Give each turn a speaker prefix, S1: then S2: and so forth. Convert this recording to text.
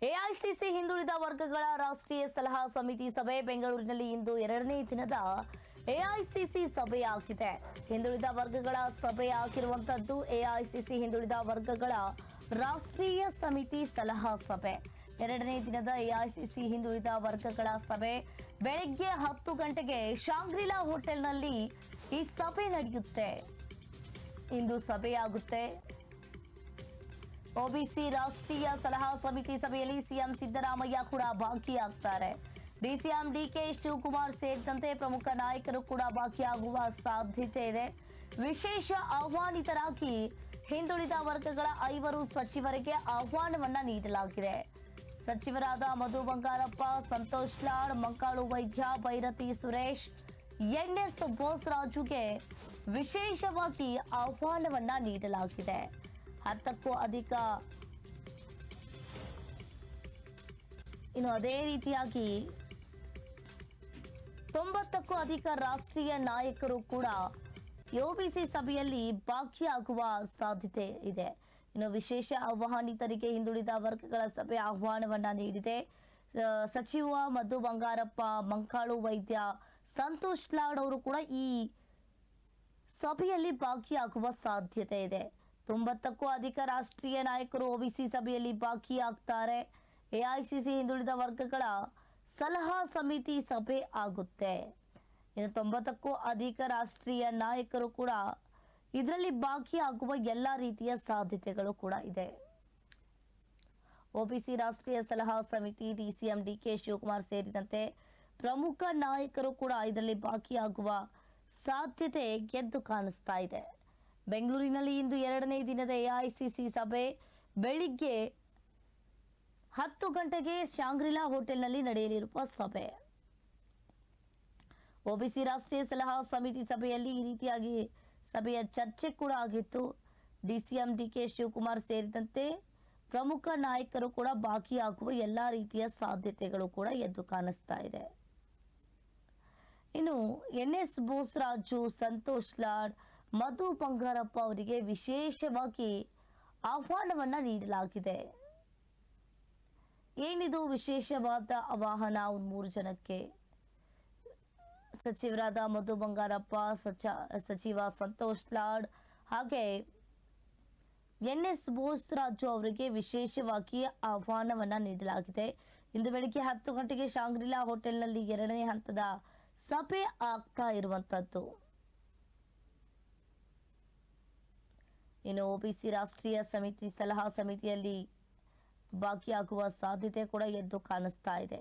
S1: AICC ಹಿಂದುಳಿದ ವರ್ಗಗಳ ರಾಷ್ಟ್ರೀಯ ಸಲಹಾ ಸಮಿತಿ ಸಭೆ ಬೆಂಗಳೂರಿನಲ್ಲಿ ಇಂದು 2ನೇ ದಿನದ ಎಐಸಿಸಿ ಸಭೆಯಾಗಿದೆ. ಹಿಂದುಳಿದ ವರ್ಗಗಳ ಸಭೆಯಾಗಿರುವಂತದ್ದು ಎಐಸಿಸಿ ಹಿಂದುಳಿದ ವರ್ಗಗಳ ರಾಷ್ಟ್ರೀಯ ಸಮಿತಿ ಸಲಹಾ ಸಭೆ. 2ನೇ ದಿನದ ಎಐಸಿಸಿ ಹಿಂದುಳಿದ ವರ್ಗಗಳ ಸಭೆ ಬೆಳಗ್ಗೆ 10 ಗಂಟೆಗೆ ಶಾಂಗ್ರಿಲಾ ಹೋಟೆಲ್ನಲ್ಲಿ ಈ ಸಭೆ ನಡೆಯುತ್ತೆ. ಇಂದು ಸಭೆಯಾಗುತ್ತೆ. ಓಬಿಸಿ ರಾಷ್ಟ್ರೀಯ ಸಲಹಾ ಸಮಿತಿ ಸಭೆಯಲ್ಲಿ ಸಿಎಂ ಸಿದ್ದರಾಮಯ್ಯ ಕೂಡ ಭಾಗಿಯಾಗ್ತಾರೆ. ಡಿಸಿಎಂ ಡಿಕೆ ಶಿವಕುಮಾರ್ ಸೇರಿದಂತೆ ಪ್ರಮುಖ ನಾಯಕರು ಕೂಡ ಭಾಗಿಯಾಗುವ ಸಾಧ್ಯತೆ ಇದೆ. ವಿಶೇಷ ಆಹ್ವಾನಿತರಾಗಿ ಹಿಂದುಳಿದ ವರ್ಗಗಳ 5 ಸಚಿವರಿಗೆ ಆಹ್ವಾನವನ್ನ ನೀಡಲಾಗಿದೆ. ಸಚಿವರಾದ ಮಧು ಬಂಗಾರಪ್ಪ, ಸಂತೋಷ್ ಲಾಡ್, ಮಂಕಾಳು ವೈದ್ಯ, ಭೈರತಿ ಸುರೇಶ್, ಎನ್ಎಸ್ ಬೋಸರಾಜುಗೆ ವಿಶೇಷವಾಗಿ ಆಹ್ವಾನವನ್ನ ನೀಡಲಾಗಿದೆ. 10ಕ್ಕೂ ಅಧಿಕ ಅದೇ ರೀತಿಯಾಗಿ 90ಕ್ಕೂ ಅಧಿಕ ರಾಷ್ಟ್ರೀಯ ನಾಯಕರು ಕೂಡ ಓಬಿಸಿ ಸಭೆಯಲ್ಲಿ ಭಾಗಿಯಾಗುವ ಸಾಧ್ಯತೆ ಇದೆ. ವಿಶೇಷ ಆಹ್ವಾನಿತರಿಗೆ ಹಿಂದುಳಿದ ವರ್ಗಗಳ ಸಭೆ ಆಹ್ವಾನವನ್ನ ನೀಡಿದೆ. ಸಚಿವ ಮಧು ಬಂಗಾರಪ್ಪ, ಮಂಕಾಳು ವೈದ್ಯ, ಸಂತೋಷ್ ಲಾಡ್ ಅವರು ಕೂಡ ಈ ಸಭೆಯಲ್ಲಿ ಭಾಗಿಯಾಗುವ ಸಾಧ್ಯತೆ ಇದೆ. 90ಕ್ಕೂ ಅಧಿಕ ರಾಷ್ಟ್ರೀಯ ನಾಯಕರು ಓಬಿಸಿ ಸಭೆಯಲ್ಲಿ ಭಾಗಿಯಾಗ್ತಾರೆ. ಎಐಸಿಸಿ ಹಿಂದುಳಿದ ವರ್ಗಗಳ ಸಲಹಾ ಸಮಿತಿ ಸಭೆ ಆಗುತ್ತೆ. 90ಕ್ಕೂ ಅಧಿಕ ರಾಷ್ಟ್ರೀಯ ನಾಯಕರು ಕೂಡ ಇದರಲ್ಲಿ ಭಾಗಿಯಾಗುವ ಎಲ್ಲ ರೀತಿಯ ಸಾಧ್ಯತೆಗಳು ಕೂಡ ಇದೆ. ಓಬಿಸಿ ರಾಷ್ಟ್ರೀಯ ಸಲಹಾ ಸಮಿತಿ ಡಿಸಿಎಂ ಡಿಕೆ ಶಿವಕುಮಾರ್ ಸೇರಿದಂತೆ ಪ್ರಮುಖ ನಾಯಕರು ಕೂಡ ಇದರಲ್ಲಿ ಭಾಗಿಯಾಗುವ ಸಾಧ್ಯತೆ ಎದ್ದು ಕಾಣಿಸ್ತಾ ಇದೆ. ಬೆಂಗಳೂರಿನಲ್ಲಿ ಇಂದು 2ನೇ ದಿನದ ಎಐಸಿಸಿ ಸಭೆ ಬೆಳಿಗ್ಗೆ 10 ಗಂಟೆಗೆ ಶಾಂಗ್ರಿಲಾ ಹೋಟೆಲ್ನಲ್ಲಿ ನಡೆಯಲಿರುವ ಸಭೆ. ಓಬಿಸಿ ರಾಷ್ಟ್ರೀಯ ಸಲಹಾ ಸಮಿತಿ ಸಭೆಯಲ್ಲಿ ಈ ರೀತಿಯಾಗಿ ಸಭೆಯ ಚರ್ಚೆ ಕೂಡ ಆಗಿತ್ತು. ಡಿಸಿಎಂ ಡಿಕೆ ಶಿವಕುಮಾರ್ ಸೇರಿದಂತೆ ಪ್ರಮುಖ ನಾಯಕರು ಕೂಡ ಭಾಗಿಯಾಗುವ ಎಲ್ಲ ರೀತಿಯ ಸಾಧ್ಯತೆಗಳು ಕೂಡ ಎದ್ದು ಕಾಣಿಸ್ತಾ ಇದೆ. ಇನ್ನು ಎನ್ಎಸ್ ಬೋಸರಾಜು, ಸಂತೋಷ್ ಲಾಡ್, ಮಧು ಬಂಗಾರಪ್ಪ ಅವರಿಗೆ ವಿಶೇಷವಾಗಿ ಆಹ್ವಾನವನ್ನ ನೀಡಲಾಗಿದೆ. ಏನಿದು ವಿಶೇಷವಾದ ಆಹ್ವಾನ? 3 ಜನಕ್ಕೆ ಸಚಿವರಾದ ಮಧು ಬಂಗಾರಪ್ಪ, ಸಚಿವ ಸಂತೋಷ್ ಲಾಡ್ ಹಾಗೆ ಎನ್ಎಸ್ ಬೋಸರಾಜು ಅವರಿಗೆ ವಿಶೇಷವಾಗಿ ಆಹ್ವಾನವನ್ನ ನೀಡಲಾಗಿದೆ. ಇಂದು ಬೆಳಿಗ್ಗೆ 10 ಗಂಟೆಗೆ ಶಾಂಗ್ರಿಲಾ ಹೋಟೆಲ್ನಲ್ಲಿ 2ನೇ ಹಂತದ ಸಭೆ ಆಗ್ತಾ ಇರುವಂತದ್ದು. ಇನ್ನು ಓಬಿಸಿ ರಾಷ್ಟ್ರೀಯ ಸಮಿತಿ ಸಲಹಾ ಸಮಿತಿಯಲ್ಲಿ ಭಾಗಿಯಾಗುವ ಸಾಧ್ಯತೆ ಕೂಡ ಎದ್ದು ಕಾಣಿಸ್ತಾ ಇದೆ.